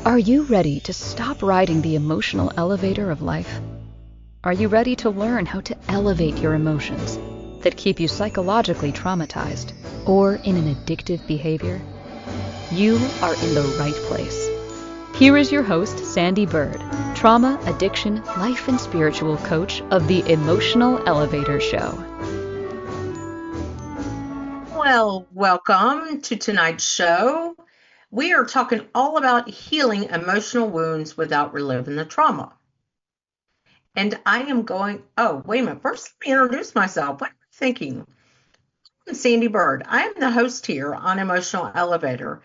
Are you ready to stop riding the emotional elevator of life? Are you ready to learn how to elevate your emotions that keep you psychologically traumatized or in an addictive behavior? You are in the right place. Here is your host, Sandee Byrd, trauma, addiction, life, and spiritual coach of the Emotional Elevator Show. Well, welcome to tonight's show. We are talking all about healing emotional wounds without reliving the trauma. And I am going, wait a minute. First, let me introduce myself. What am I thinking? I'm Sandee Byrd. I am the host here on Emotional Elevator.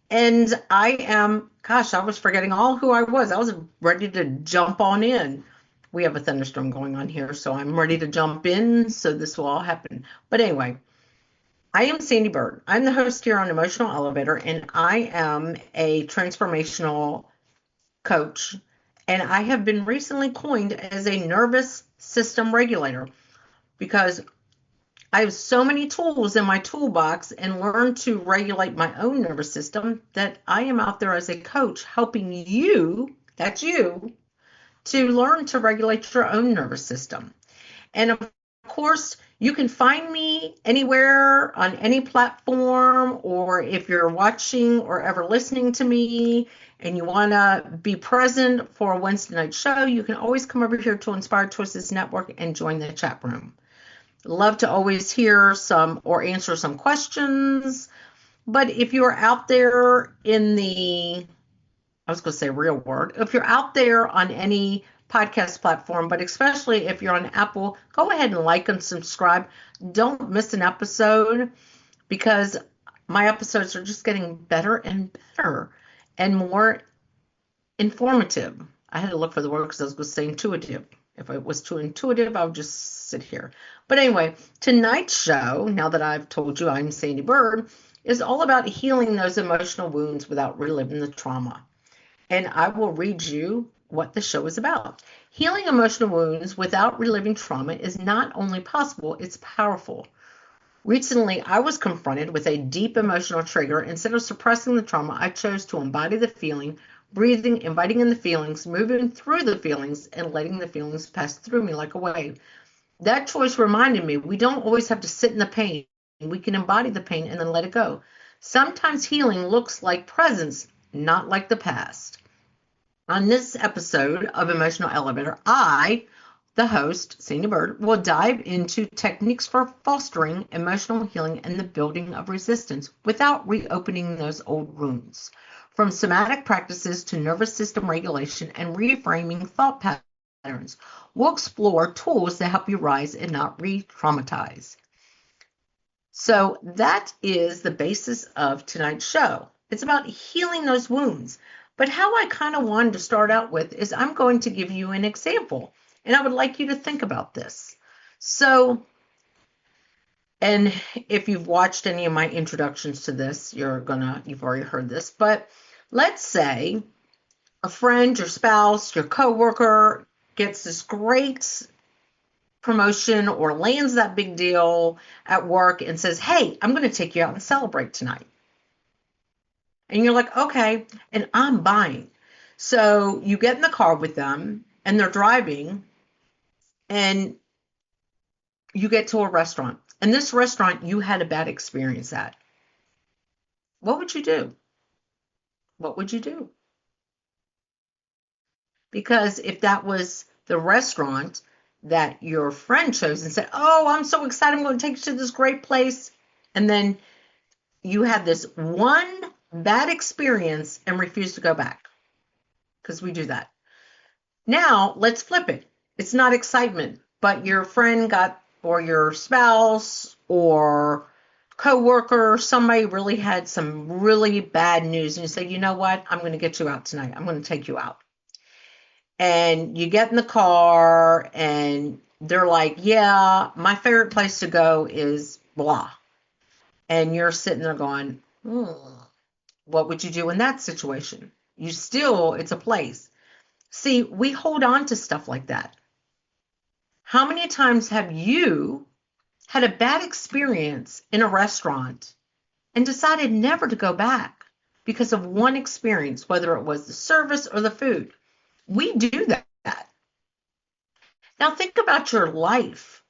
And I am, I was forgetting all who I was. I was ready to jump on in. We have a thunderstorm going on here, so I'm ready to jump in. So this will all happen. But anyway, I am Sandee Byrd. I'm the host here on Emotional Elevator, and I am a transformational coach. And I have been recently coined as a nervous system regulator because I have so many tools in my toolbox and learned to regulate my own nervous system that I am out there as a coach helping you, that's you, to learn to regulate your own nervous system. And of course, you can find me anywhere on any platform, or if you're watching or ever listening to me and you want to be present for a Wednesday night show, you can always come over here to Inspired Choices Network and join the chat room. Love to always hear some or answer some questions. But if you're out there in the, I was going to say real world, if you're out there on any podcast platform, but especially if you're on Apple, go ahead and like and subscribe. Don't miss an episode because my episodes are just getting better and better and more informative. I had to look for the word because I was going to say intuitive. If it was too intuitive, I would just sit here. But anyway, tonight's show, now that I've told you I'm Sandee Byrd, is all about healing those emotional wounds without reliving the trauma. And I will read you what the show is about. Healing emotional wounds without reliving trauma is not only possible, it's powerful. Recently, I was confronted with a deep emotional trigger. Instead of suppressing the trauma, I chose to embody the feeling, breathing, inviting in the feelings, moving through the feelings, and letting the feelings pass through me like a wave. That choice reminded me we don't always have to sit in the pain. We can embody the pain and then let it go. Sometimes healing looks like presence, not like the past. On this episode of Emotional Elevator, I, the host, Sandee Byrd, will dive into techniques for fostering emotional healing and the building of resistance without reopening those old wounds. From somatic practices to nervous system regulation and reframing thought patterns, we'll explore tools that help you rise and not re-traumatize. So that is the basis of tonight's show. It's about healing those wounds. But how I kind of wanted to start out with is I'm going to give you an example, and I would like you to think about this. So, and if you've watched any of my introductions to this, you've already heard this, but let's say a friend, your spouse, your coworker gets this great promotion or lands that big deal at work and says, "Hey, I'm going to take you out and celebrate tonight." And you're like, okay, and I'm buying. So you get in the car with them and they're driving and you get to a restaurant. And this restaurant you had a bad experience at. What would you do? What would you do? Because if that was the restaurant that your friend chose and said, "Oh, I'm so excited, I'm going to take you to this great place," and then you had this one bad experience and refuse to go back, because we do that. Now, let's flip it. It's not excitement, but your friend got, or your spouse or coworker, somebody really had some really bad news, and you say, "You know what? I'm going to get you out tonight. I'm going to take you out." And you get in the car and they're like, "Yeah, my favorite place to go is blah." And you're sitting there going, what would you do in that situation? It's a place. See, we hold on to stuff like that. How many times have you had a bad experience in a restaurant and decided never to go back because of one experience, whether it was the service or the food. We do that. Now think about your life.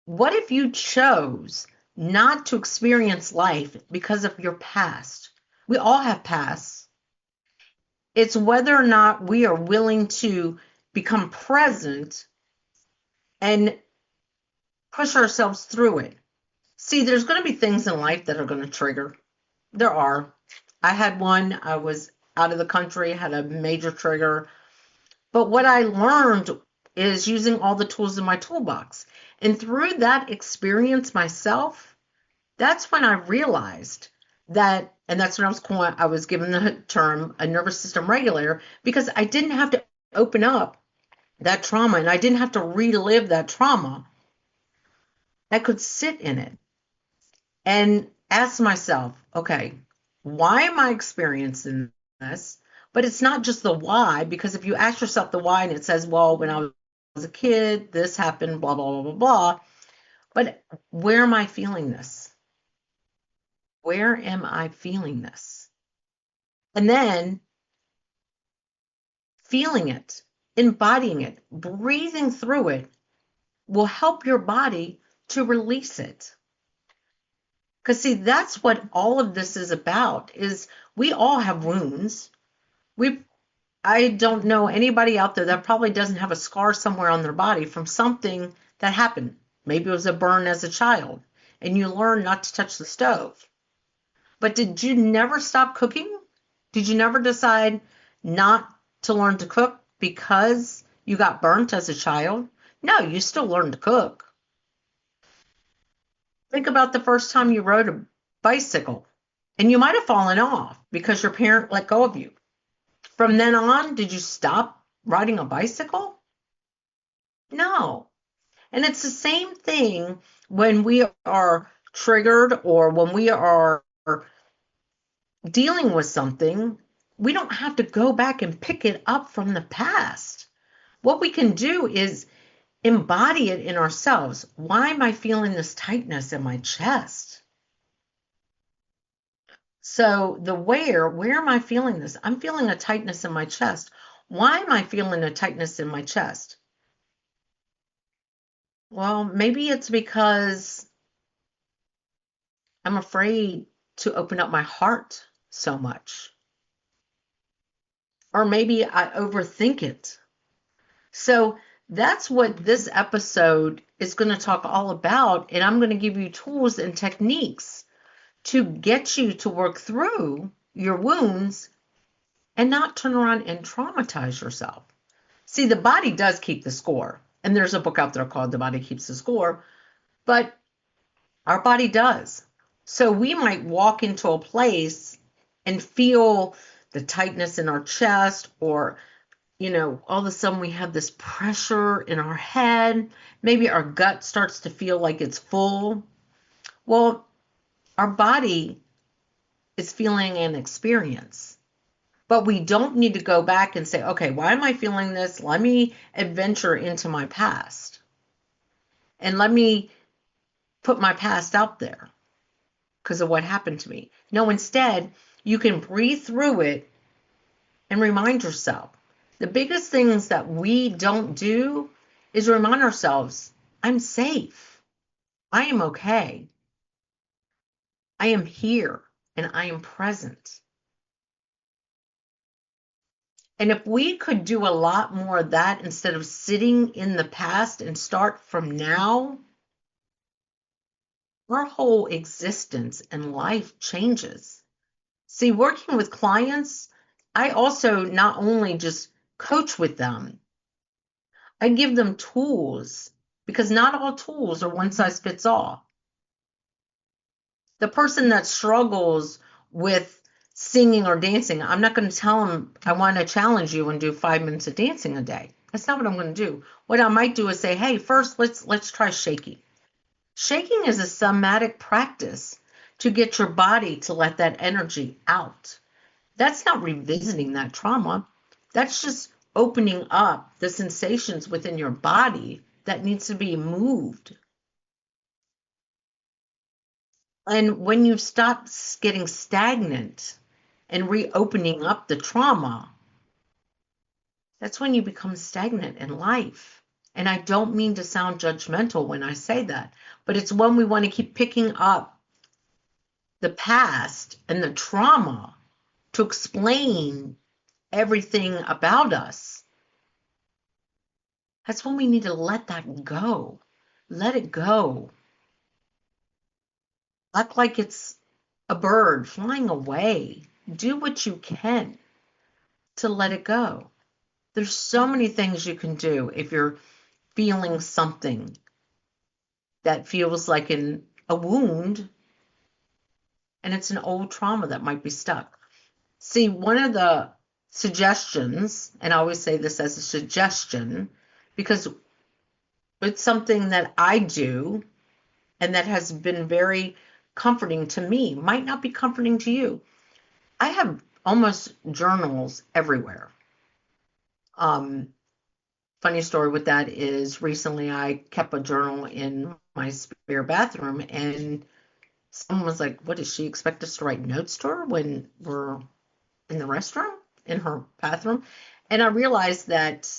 What if you chose not to experience life because of your past? We all have pasts. It's whether or not we are willing to become present and push ourselves through it. See, there's going to be things in life that are going to trigger. There are. I had one. I was out of the country, had a major trigger. But what I learned is using all the tools in my toolbox. And through that experience myself, that's when I realized that, and that's when I was given the term a nervous system regulator, because I didn't have to open up that trauma and I didn't have to relive that trauma. I could sit in it and ask myself, okay, why am I experiencing this? But it's not just the why, because if you ask yourself the why and it says, well, when I was a kid, this happened, blah, blah, blah, blah, blah. But where am I feeling this? Where am I feeling this? And then feeling it, embodying it, breathing through it will help your body to release it. Because see, that's what all of this is about, is we all have wounds. I don't know anybody out there that probably doesn't have a scar somewhere on their body from something that happened. Maybe it was a burn as a child and you learned not to touch the stove. But did you never stop cooking? Did you never decide not to learn to cook because you got burnt as a child? No, you still learned to cook. Think about the first time you rode a bicycle and you might have fallen off because your parent let go of you. From then on, did you stop riding a bicycle? No. And it's the same thing when we are triggered or when we are dealing with something. We don't have to go back and pick it up from the past. What we can do is embody it in ourselves. Why am I feeling this tightness in my chest? So the where am I feeling this? I'm feeling a tightness in my chest. Why am I feeling a tightness in my chest? Well, maybe it's because I'm afraid to open up my heart so much. Or maybe I overthink it. So that's what this episode is going to talk all about. And I'm going to give you tools and techniques to get you to work through your wounds and not turn around and traumatize yourself. See, the body does keep the score. And there's a book out there called The Body Keeps the Score. But our body does. So we might walk into a place and feel the tightness in our chest, or, all of a sudden we have this pressure in our head. Maybe our gut starts to feel like it's full. Well, our body is feeling an experience. But we don't need to go back and say, okay, why am I feeling this? Let me adventure into my past. And let me put my past out there because of what happened to me. No, instead, you can breathe through it and remind yourself. The biggest things that we don't do is remind ourselves, I'm safe. I am okay. I am here and I am present. And if we could do a lot more of that instead of sitting in the past and start from now, our whole existence and life changes. See, working with clients, I also not only just coach with them, I give them tools because not all tools are one size fits all. The person that struggles with singing or dancing, I'm not going to tell them, I want to challenge you and do 5 minutes of dancing a day. That's not what I'm going to do. What I might do is say, hey, first let's try shaking. Shaking is a somatic practice to get your body to let that energy out. That's not revisiting that trauma. That's just opening up the sensations within your body that needs to be moved. And when you stop getting stagnant and reopening up the trauma, that's when you become stagnant in life. And I don't mean to sound judgmental when I say that, but it's when we want to keep picking up the past and the trauma to explain everything about us. That's when we need to let that go. Let it go. Act like it's a bird flying away. Do what you can to let it go. There's so many things you can do if you're feeling something that feels like a wound and it's an old trauma that might be stuck. See, one of the suggestions, and I always say this as a suggestion because it's something that I do and that has been very comforting to me, might not be comforting to you. I have almost journals everywhere. Funny story with that is recently I kept a journal in my spare bathroom and someone was like, what, does she expect us to write notes to her when we're in the restroom, in her bathroom? And I realized that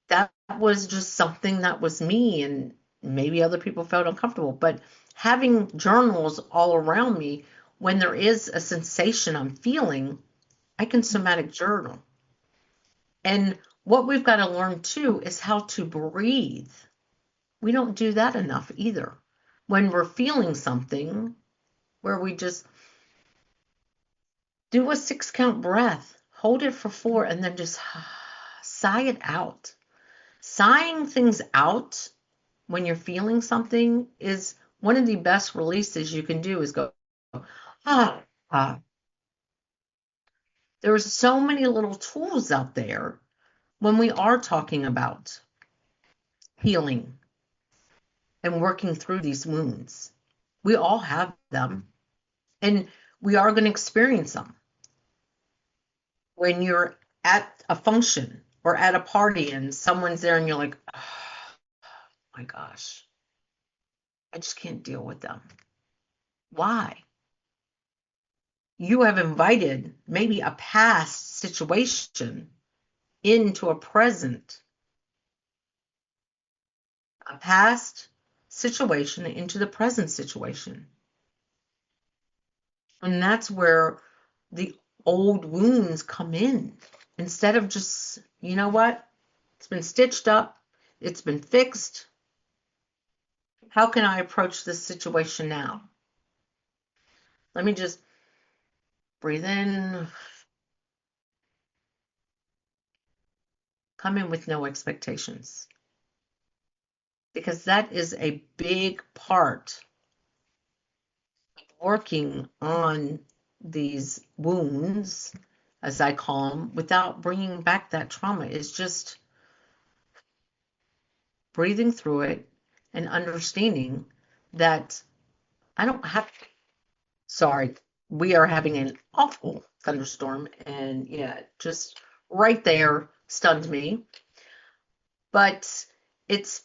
that was just something that was me and maybe other people felt uncomfortable. But having journals all around me, when there is a sensation I'm feeling, I can somatic journal. And what we've got to learn too is how to breathe. We don't do that enough either. When we're feeling something, where we just do a 6 count breath, hold it for 4, and then just sigh it out. Sighing things out when you're feeling something is one of the best releases you can do is go, ah, ah. There are so many little tools out there when we are talking about healing and working through these wounds. We all have them, and we are going to experience them. When you're at a function or at a party and someone's there and you're like, oh my gosh, I just can't deal with them. Why? You have invited maybe a past situation into a past situation into the present situation. And that's where the old wounds come in. Instead of just, you know what? It's been stitched up. It's been fixed. How can I approach this situation now? Let me just breathe in. Come in with no expectations. Because that is a big part of working on these wounds, as I call them, without bringing back that trauma, is just breathing through it and understanding that I don't have to. Sorry, we are having an awful thunderstorm, and yeah, just right there stunned me. But it's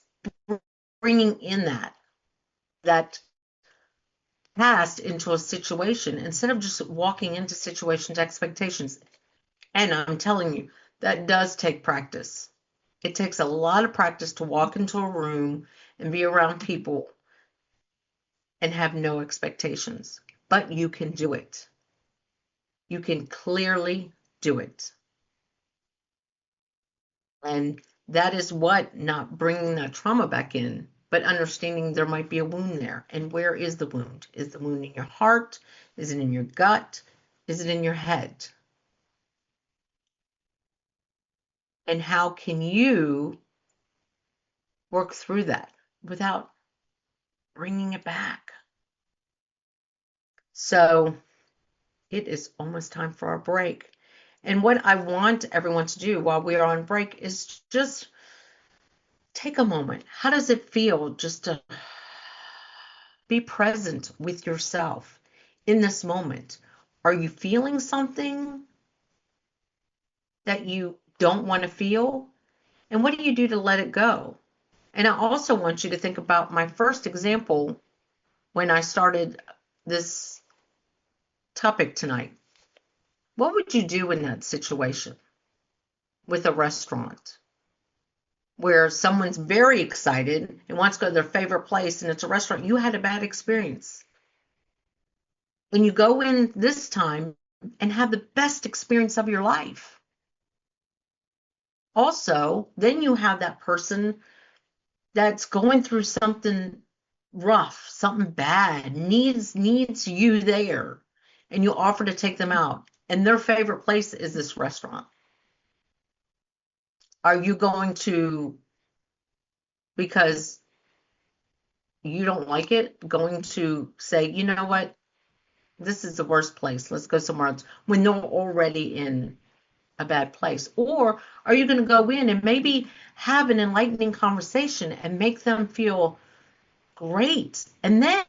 bringing in that past into a situation instead of just walking into situations expectations. And I'm telling you, that does take practice. It takes a lot of practice to walk into a room and be around people and have no expectations. But you can do it. You can clearly do it. And that is what not bringing that trauma back in, but understanding there might be a wound there. And where is the wound? Is the wound in your heart? Is it in your gut? Is it in your head? And how can you work through that without bringing it back? So it is almost time for our break. And what I want everyone to do while we are on break is just take a moment. How does it feel just to be present with yourself in this moment? Are you feeling something that you don't want to feel? And what do you do to let it go? And I also want you to think about my first example when I started this topic tonight. What would you do in that situation with a restaurant where someone's very excited and wants to go to their favorite place and it's a restaurant? You had a bad experience. And you go in this time and have the best experience of your life. Also, then you have that person that's going through something rough, something bad, needs you there, and you offer to take them out. And their favorite place is this restaurant. Are you going to, because you don't like it, going to say, you know what, this is the worst place, let's go somewhere else, when they're already in a bad place? Or are you going to go in and maybe have an enlightening conversation and make them feel great, and then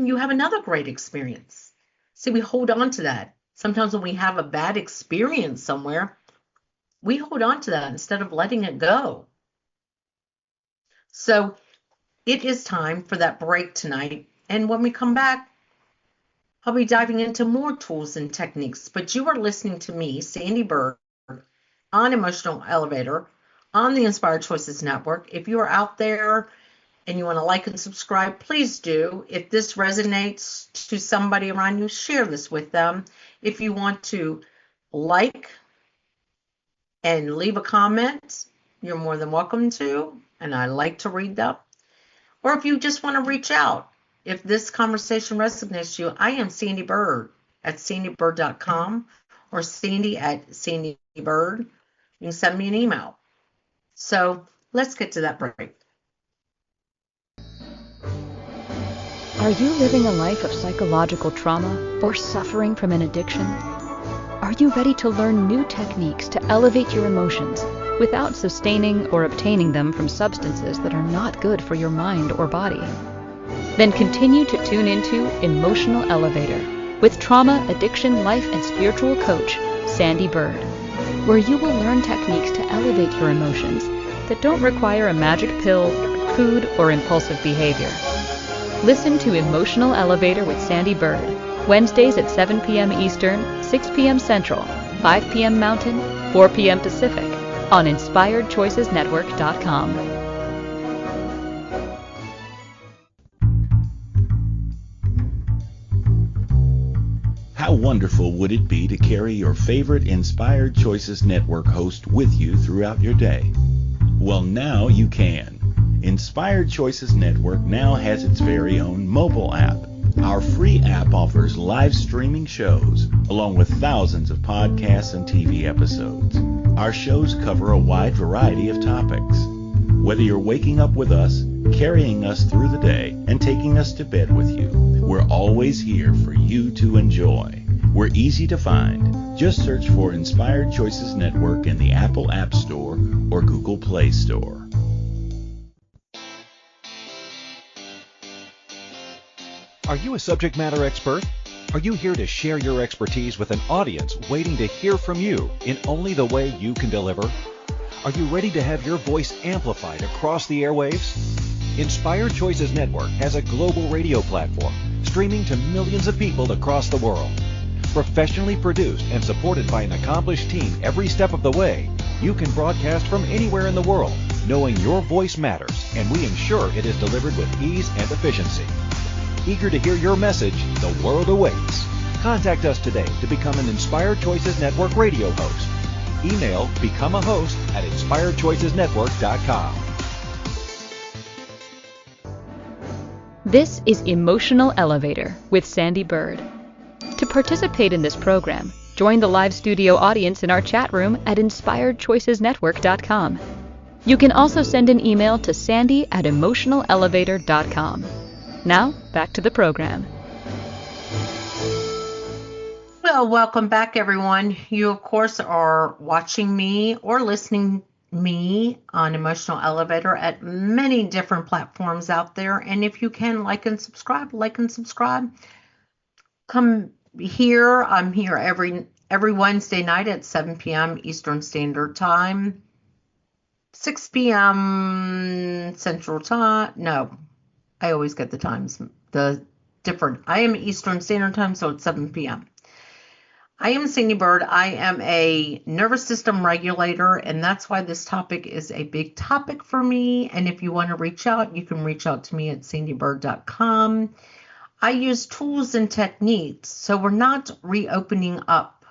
you have another great experience? See, we hold on to that. Sometimes when we have a bad experience somewhere, we hold on to that instead of letting it go. So it is time for that break tonight. And when we come back, I'll be diving into more tools and techniques. But you are listening to me, Sandee Byrd, on Emotional Elevator on the Inspired Choices Network. If you are out there and you want to like and subscribe, please do. If this resonates to somebody around you, share this with them. If you want to like and leave a comment, you're more than welcome to, and I like to read them. Or if you just want to reach out, if this conversation resonates to you, I am Sandee Byrd at sandeebyrd.com or Sandee at Sandee Byrd. You can send me an email. So let's get to that break. Are you living a life of psychological trauma or suffering from an addiction? Are you ready to learn new techniques to elevate your emotions without sustaining or obtaining them from substances that are not good for your mind or body? Then continue to tune into Emotional Elevator with trauma, addiction, life, and spiritual coach, Sandee Byrd, where you will learn techniques to elevate your emotions that don't require a magic pill, food, or impulsive behavior. Listen to Emotional Elevator with Sandee Byrd, Wednesdays at 7 p.m. Eastern, 6 p.m. Central, 5 p.m. Mountain, 4 p.m. Pacific, on InspiredChoicesNetwork.com. How wonderful would it be to carry your favorite Inspired Choices Network host with you throughout your day? Well, now you can. Inspired Choices Network now has its very own mobile app. Our free app offers live streaming shows, along with thousands of podcasts and TV episodes. Our shows cover a wide variety of topics. Whether you're waking up with us, carrying us through the day, and taking us to bed with you, we're always here for you to enjoy. We're easy to find. Just search for Inspired Choices Network in the Apple App Store or Google Play Store. Are you a subject matter expert? Are you here to share your expertise with an audience waiting to hear from you in only the way you can deliver? Are you ready to have your voice amplified across the airwaves? Inspired Choices Network has a global radio platform streaming to millions of people across the world. Professionally produced and supported by an accomplished team every step of the way, you can broadcast from anywhere in the world, knowing your voice matters, and we ensure it is delivered with ease and efficiency. Eager to hear your message, the world awaits. Contact us today to become an Inspired Choices Network radio host. Email becomeahost@inspiredchoicesnetwork.com. This is Emotional Elevator with Sandee Byrd. To participate in this program, join the live studio audience in our chat room at inspiredchoicesnetwork.com. You can also send an email to sandy@emotionalelevator.com. Now, back to the program. Well, welcome back, everyone. You, of course, are watching me or listening me on Emotional Elevator at many different platforms out there. And if you can, like and subscribe. Come here. I'm here every Wednesday night at 7 p.m. Eastern Standard Time, 6 p.m. Central Time. No, I always get the times, the different. I am Eastern Standard Time, so it's 7 p.m. I am Sandee Byrd. I am a nervous system regulator, and that's why this topic is a big topic for me. And if you want to reach out, you can reach out to me at sandeebyrd.com. I use tools and techniques, so we're not reopening up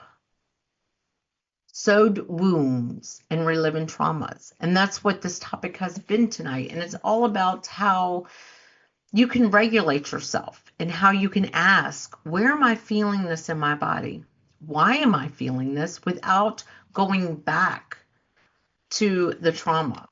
sewed wounds and reliving traumas. And that's what this topic has been tonight. And it's all about how you can regulate yourself and how you can ask, where am I feeling this in my body? Why am I feeling this, without going back to the trauma?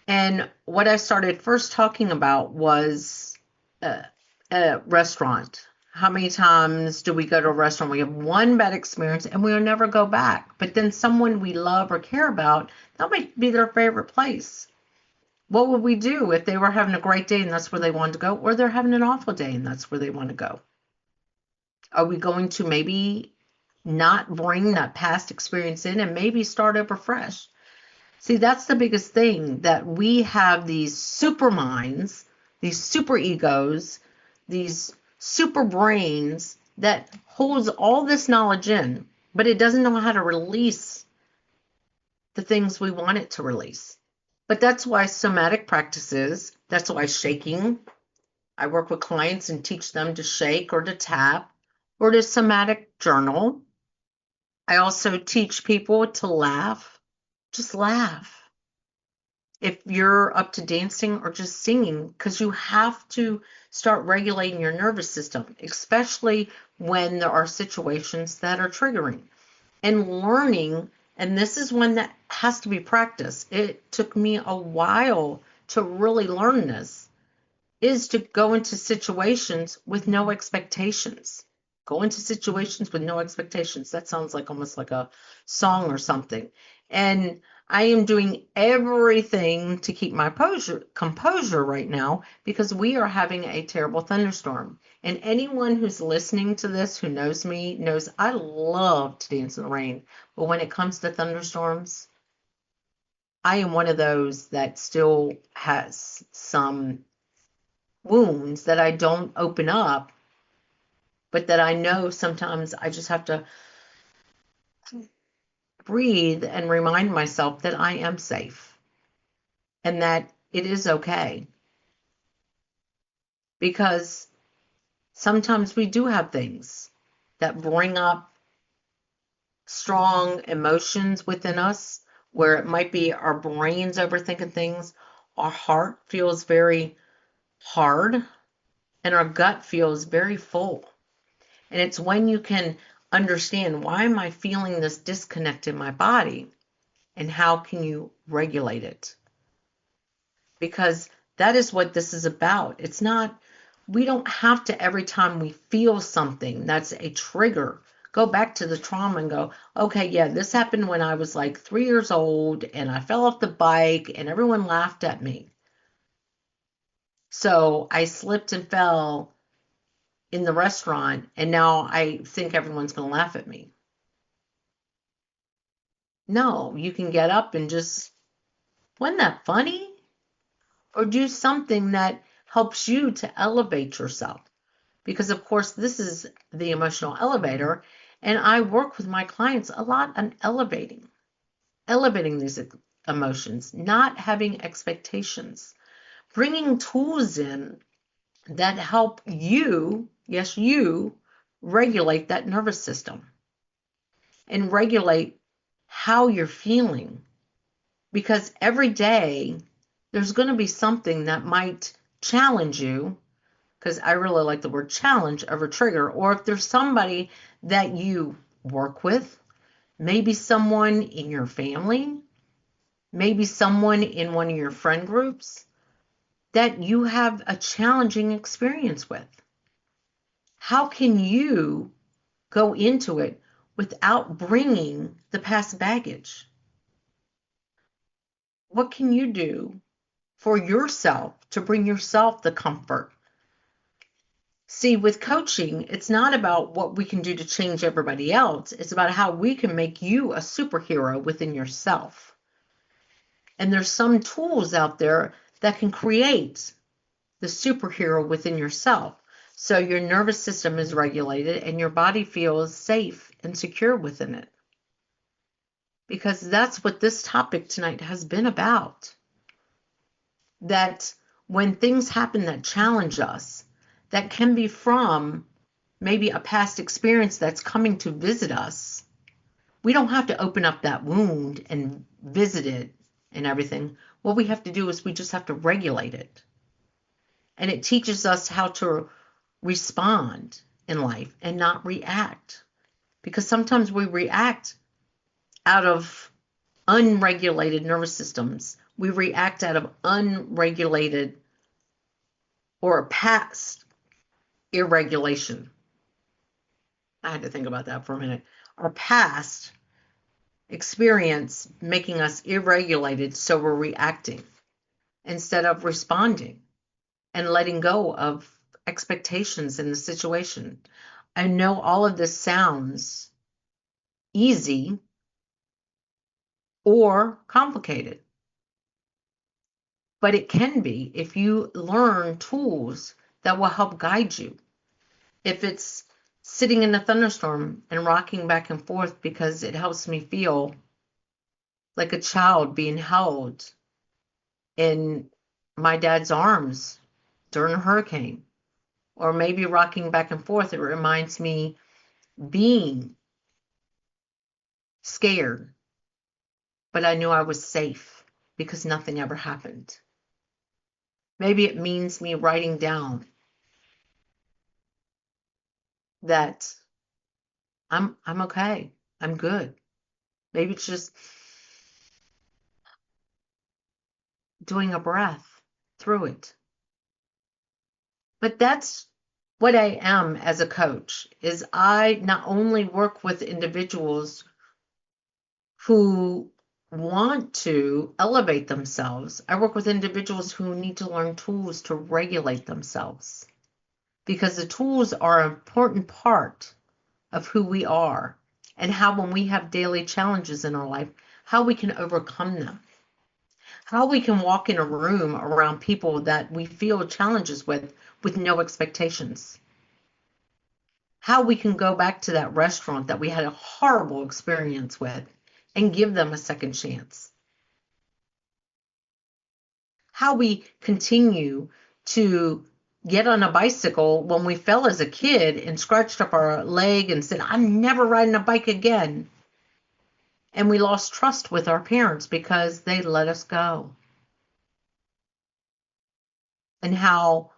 And what I started first talking about was a restaurant. How many times do we go to a restaurant? We have one bad experience and we'll never go back. But then someone we love or care about, that might be their favorite place. What would we do if they were having a great day and that's where they wanted to go, or they're having an awful day and that's where they want to go? Are we going to maybe not bring that past experience in and maybe start over fresh? See, that's the biggest thing, that we have these super minds, these super egos, these super brains that holds all this knowledge in, but it doesn't know how to release the things we want it to release. But that's why somatic practices, that's why shaking. I work with clients and teach them to shake or to tap or to somatic journal. I also teach people to laugh. Just laugh. If you're up to dancing or just singing, because you have to start regulating your nervous system, especially when there are situations that are triggering. And learning, and this is one that has to be practiced. It took me a while to really learn this, is to go into situations with no expectations. Go into situations with no expectations. That sounds like almost like a song or something. And I am doing everything to keep my composure right now, because we are having a terrible thunderstorm. And anyone who's listening to this who knows me knows I love to dance in the rain. But when it comes to thunderstorms, I am one of those that still has some wounds that I don't open up, but that I know sometimes I just have to breathe and remind myself that I am safe and that it is okay. Because sometimes we do have things that bring up strong emotions within us, where it might be our brains overthinking things, our heart feels very hard, and our gut feels very full. And it's when you can understand, why am I feeling this disconnect in my body, and how can you regulate it? Because that is what this is about. It's not, we don't have to, every time we feel something that's a trigger, go back to the trauma and go, okay, yeah, this happened when I was like 3 years old and I fell off the bike and everyone laughed at me. So I slipped and fell in the restaurant and now I think everyone's going to laugh at me. No, you can get up and just, wasn't that funny? Or do something that helps you to elevate yourself. Because of course, this is the emotional elevator, and I work with my clients a lot on elevating these emotions, not having expectations, bringing tools in that help you, yes, you, regulate that nervous system and regulate how you're feeling. Because every day there's going to be something that might challenge you, because I really like the word challenge over trigger. Or if there's somebody that you work with, maybe someone in your family, maybe someone in one of your friend groups that you have a challenging experience with. How can you go into it without bringing the past baggage? What can you do for yourself to bring yourself the comfort? See, with coaching, it's not about what we can do to change everybody else. It's about how we can make you a superhero within yourself. And there's some tools out there that can create the superhero within yourself. So your nervous system is regulated and your body feels safe and secure within it. Because that's what this topic tonight has been about. That when things happen that challenge us, that can be from maybe a past experience that's coming to visit us, we don't have to open up that wound and visit it and everything. What we have to do is we just have to regulate it. And it teaches us how to respond in life and not react. Because sometimes we react out of unregulated nervous systems. We react out of unregulated or past irregulation. I had to think about that for a minute. Our past experience making us irregulated, so we're reacting instead of responding and letting go of expectations in the situation. I know all of this sounds easy or complicated, but it can be if you learn tools that will help guide you. If it's sitting in a thunderstorm and rocking back and forth because it helps me feel like a child being held in my dad's arms during a hurricane, or maybe rocking back and forth, it reminds me being scared, but I knew I was safe because nothing ever happened. Maybe it means me writing down that I'm okay, I'm good. Maybe it's just doing a breath through it. But that's what I am as a coach, is I not only work with individuals who want to elevate themselves, I work with individuals who need to learn tools to regulate themselves, because the tools are an important part of who we are and how, when we have daily challenges in our life, how we can overcome them, how we can walk in a room around people that we feel challenges with no expectations, how we can go back to that restaurant that we had a horrible experience with and give them a second chance, how we continue to get on a bicycle when we fell as a kid and scratched up our leg and said, I'm never riding a bike again. And we lost trust with our parents because they let us go. And how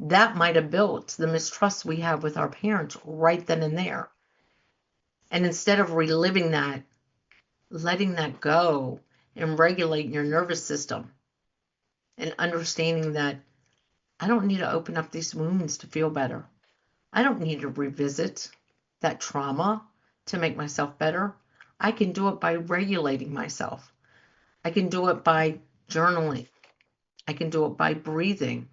that might have built the mistrust we have with our parents right then and there. And instead of reliving that, letting that go and regulating your nervous system and understanding that I don't need to open up these wounds to feel better. I don't need to revisit that trauma to make myself better. I can do it by regulating myself. I can do it by journaling. I can do it by breathing.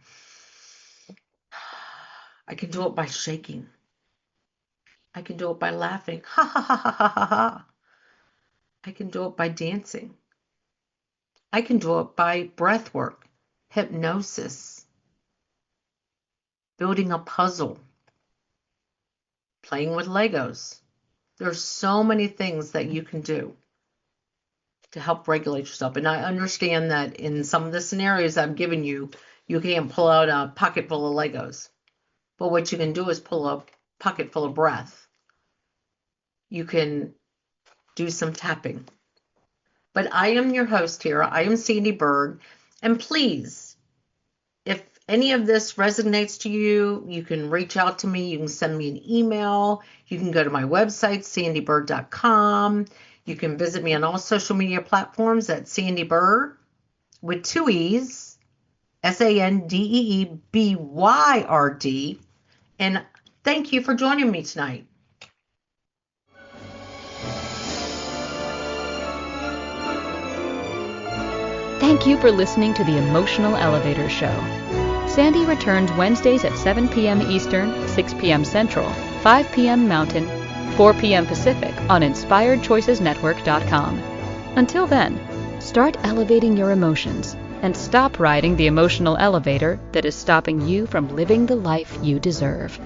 I can do it by shaking. I can do it by laughing. Ha ha ha ha ha ha ha. I can do it by dancing. I can do it by breath work, hypnosis, building a puzzle, playing with Legos. There's so many things that you can do to help regulate yourself. And I understand that in some of the scenarios I've given you, you can't pull out a pocket full of Legos. But what you can do is pull a pocket full of breath. You can do some tapping. But I am your host here. I am Sandee Byrd. And please, if any of this resonates to you, you can reach out to me. You can send me an email. You can go to my website, sandeebyrd.com. You can visit me on all social media platforms at Sandee Byrd with 2 E's, SandeeByrd. And thank you for joining me tonight. Thank you for listening to the Emotional Elevator Show. Sandee returns Wednesdays at 7 p.m. Eastern, 6 p.m. Central, 5 p.m. Mountain, 4 p.m. Pacific on InspiredChoicesNetwork.com. Until then, start elevating your emotions and stop riding the emotional elevator that is stopping you from living the life you deserve.